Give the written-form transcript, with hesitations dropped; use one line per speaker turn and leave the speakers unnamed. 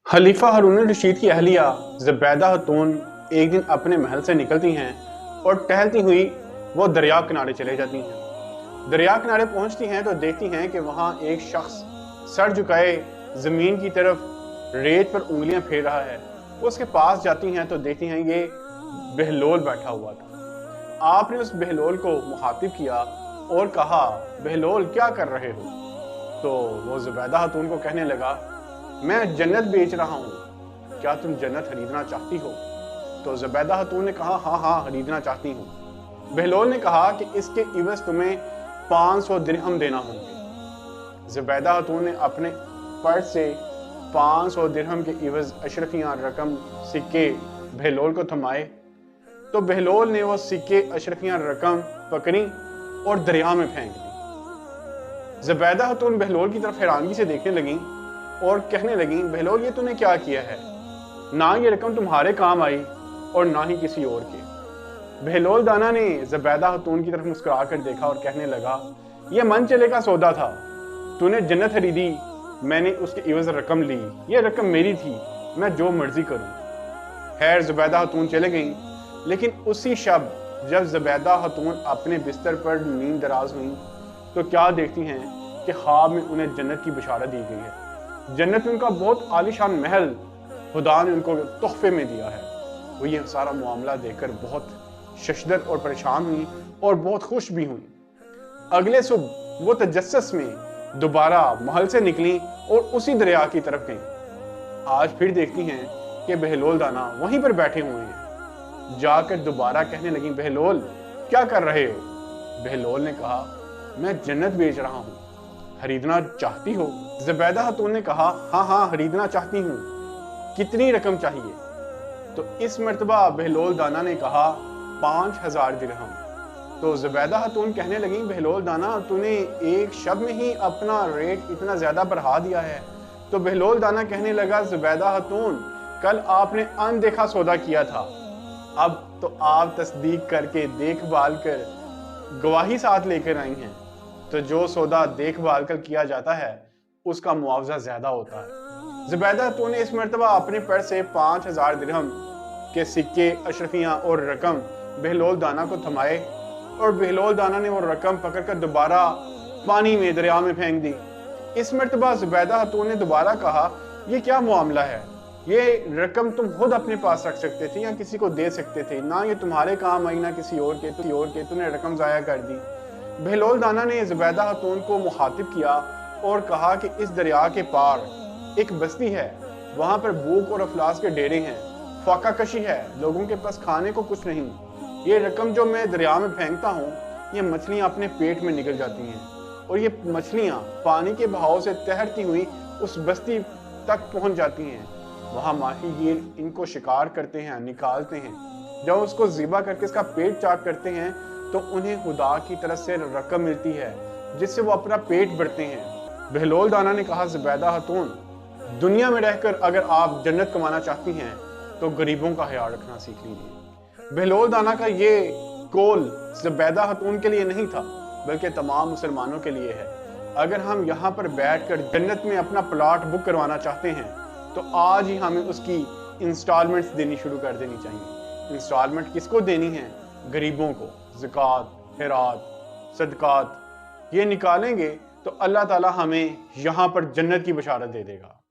खलीफा हारून रशीद की अहलिया ज़ुबैदा खातून एक दिन अपने महल से निकलती हैं और टहलती हुई वो दरिया किनारे चले जाती हैं। दरिया किनारे पहुंचती हैं तो देखती हैं कि वहां एक शख्स सर झुकाए जमीन की तरफ रेत पर उंगलियां फेर रहा है। वो उसके पास जाती हैं तो देखती हैं ये बहलोल बैठा हुआ था। आपने उस बहलोल को मुखातिब किया और कहा, बहलोल क्या कर रहे हो? तो वो ज़ुबैदा खातून को कहने लगा, मैं जन्नत बेच रहा हूँ, क्या तुम जन्नत खरीदना चाहती हो? तो ज़ुबैदा खातून ने कहा, हाँ हाँ खरीदना चाहती हूँ। बहलोल ने कहा कि इसके इवज़ तुम्हें 500 दिरहम देना होंगे। ज़ुबैदा खातून ने अपने पर्स से 500 दिरहम के इवज़ अशरफियाँ रकम सिक्के बहलोल को थमाए। तो बहलोल ने वो सिक्के अशरफियाँ रकम पकड़ी और दरिया में फेंक दी। ज़ुबैदा खातून बहलोल की तरफ हैरानगी से देखने लगी और कहने लगी, बहलोल ये तूने क्या किया है? ना ये रकम तुम्हारे काम आई और ना ही किसी और के। बहलोल दाना ने ज़ुबैदा खातून की तरफ मुस्कुरा कर देखा और कहने लगा, ये मन चले का सौदा था, तूने जन्नत खरीदी, मैंने उसके इवज़ रकम ली, ये रकम मेरी थी, मैं जो मर्जी करूं। खैर ज़ुबैदा खातून चले गई, लेकिन उसी शब जब ज़ुबैदा खातून अपने बिस्तर पर नींद दराज हुई तो क्या देखती हैं कि ख्वाब में उन्हें जन्नत की बशारत दी गई है। जन्नत में उनका बहुत आलीशान महल खुदा ने उनको तोहफे में दिया है। वो ये सारा मामला देखकर बहुत शशदर और परेशान हुई और बहुत खुश भी हुई। अगले सुबह वो तजस्सुस में दोबारा महल से निकली और उसी दरिया की तरफ गई। आज फिर देखती हैं कि बहलोल दाना वहीं पर बैठे हुए हैं। जाकर दोबारा कहने लगी, बहलोल क्या कर रहे हो? बहलोल ने कहा, मैं जन्नत बेच रहा हूँ, खरीदना चाहती हो? ज़ुबैदा खातून ने कहा, हाँ हाँ खरीदना चाहती हूँ, कितनी रकम चाहिए? तो इस मर्तबा बहलोल दाना ने कहा, 5000 दिरहम। तो ज़ुबैदा खातून कहने लगी, बहलोल दाना तूने एक शब में ही अपना रेट इतना ज्यादा बढ़ा दिया है। तो बहलोल दाना कहने लगा, ज़ुबैदा खातून कल आपने अनदेखा सौदा किया था, अब तो आप तस्दीक करके देखभाल कर गवाही साथ लेकर आई हैं, तो जो सौदा देखभाल कर किया जाता है उसका मुआवजा ज्यादा होता है। ज़ुबैदा खातून ने इस मर्तबा अपने पर्स से 5000 दिरहम के सिक्के अशरफियाँ और रकम बहलोल दाना को थमाए और बहलोल दाना ने वो रकम पकड़कर दोबारा पानी में दरिया में फेंक दी। इस मर्तबा ज़ुबैदा खातून ने दोबारा कहा, ये क्या मामला है? ये रकम तुम खुद अपने पास रख सकते थे या किसी को दे सकते थे, ना ये तुम्हारे काम आई ना किसी और के, तुमने रकम जाया कर दी। बहलोल दाना ने ज़ुबैदा खातून को मुखातिब किया और कहा कि इस दरिया के पार एक बस्ती है, वहां पर भूख और अफलास के डेरे हैं, फाका कशी है, लोगों के पास खाने को कुछ नहीं। ये रकम जो मैं दरिया में फेंकता हूँ, ये मछलियाँ अपने पेट में निकल जाती हैं और ये मछलियाँ पानी के बहाव से तैरती हुई उस बस्ती तक पहुंच जाती हैं। वहाँ माहीगीर इनको शिकार करते हैं, निकालते हैं। जब उसको ज़िबा करके इसका पेट चाक करते हैं तो उन्हें खुदा की तरफ से रकम मिलती है जिससे वो अपना पेट भरते हैं। बहलोल दाना ने कहा, ज़ुबैदा खातून दुनिया में रहकर अगर आप जन्नत कमाना चाहती हैं तो गरीबों का ख्याल रखना सीख लीजिए। बहलोल दाना का ये कौल ज़ुबैदा खातून के लिए नहीं था बल्कि तमाम मुसलमानों के लिए है। अगर हम यहाँ पर बैठकर जन्नत में अपना प्लॉट बुक करवाना चाहते हैं तो आज ही हमें उसकी इंस्टॉलमेंट्स देनी शुरू कर देनी चाहिए। इंस्टॉलमेंट किसको देनी है? गरीबों को। ज़कात, खैरात, सदकात ये निकालेंगे तो अल्लाह ताला हमें यहाँ पर जन्नत की बशारत दे देगा।